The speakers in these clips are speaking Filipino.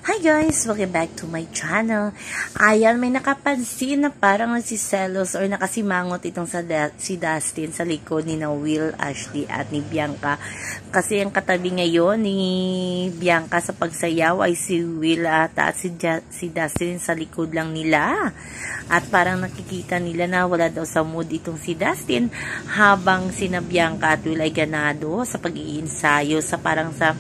Hi guys! Welcome back to my channel. Ayan, may nakapansin na parang nagsiselos or nakasimangot itong si Dustin sa likod ni na Will, Ashley at ni Bianca. Kasi ang katabi ngayon ni Bianca sa pagsayaw ay si Will at si Dustin sa likod lang nila. At parang nakikita nila na wala daw sa mood itong si Dustin habang sina Bianca at Will ay ganado sa pag-iinsayo sa parang sa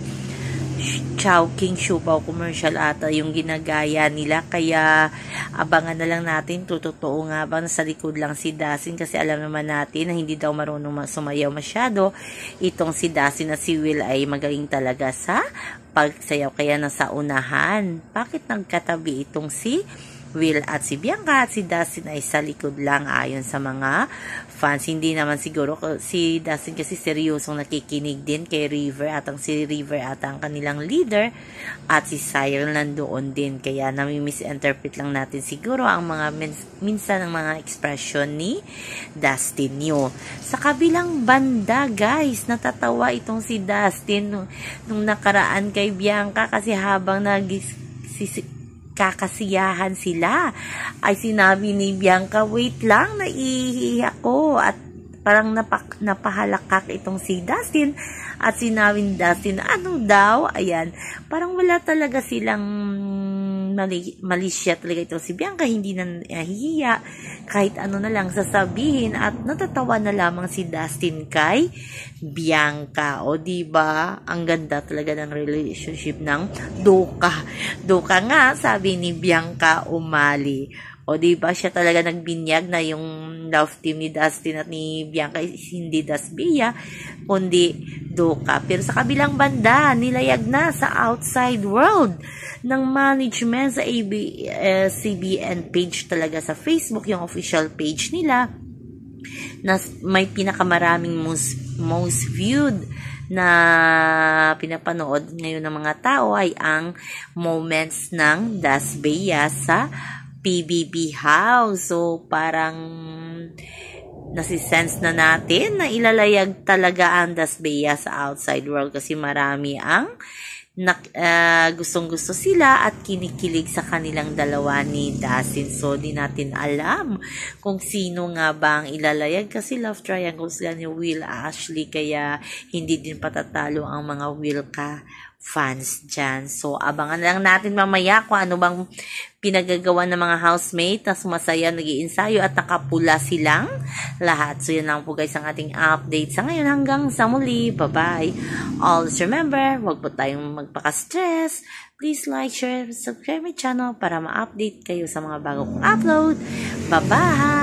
Chowking Siupaw commercial ata yung ginagaya nila, kaya abangan na lang natin totoo nga ba nasa likod lang si Dustin, kasi alam naman natin na hindi daw marunong sumayaw masyado itong si Dustin, at si Will ay magaling talaga sa pagsayaw kaya nasa unahan. Bakit nagkatabi itong si Will at si Bianca at si Dustin ay sa likod lang ayon sa mga fans? Hindi naman siguro si Dustin kasi seryosong nakikinig din kay River, at ang si River at ang kanilang leader at si Cyril nandoon din, kaya nami-misinterpret lang natin siguro ang mga minsan ng mga expression ni Dustin nyo. Sa kabilang banda guys, natatawa itong si Dustin nung nakaraan kay Bianca, kasi habang kakasiyahan sila ay sinabi ni Bianca, wait lang, naiihi ako, at parang napahalakak itong si Dustin, at sinabi ni Dustin, ano daw? Ayan, parang wala talaga silang malisya talaga itong si Bianca, hindi na nahihiya kahit ano na lang sasabihin, at natatawa na lamang si Dustin kay Bianca. O diba, ang ganda talaga ng relationship ng Doka nga, sabi ni Bianca Umali. O diba, siya talaga nagbinyag na yung love team ni Dustin at ni Bianca hindi Dasbia, kundi Doka. Pero sa kabilang banda, nilayag na sa outside world ng management sa ABS-CBN page talaga sa Facebook, yung official page nila, na may pinakamaraming most viewed na pinapanood ngayon ng mga tao ay ang moments ng Dasbia sa PBB House. So parang nasisense na natin na ilalayag talaga ang Dasbia sa outside world, kasi marami ang gustong-gusto sila at kinikilig sa kanilang dalawa ni Dustin. So di natin alam kung sino nga ba ang ilalayag, kasi love triangle sila ni Will, Ashley, kaya hindi din patatalo ang mga Will ka fans dyan. So abangan lang natin mamaya kung ano bang pinagagawa ng mga housemate na sumasaya, nag-iinsayo at nakapula silang lahat. So yun lang po guys ang ating update sa ngayon. Hanggang sa muli, bye bye. Always remember, wag po tayong magpaka-stress. Please like, share, subscribe my channel para ma-update kayo sa mga bagong upload. Bye bye.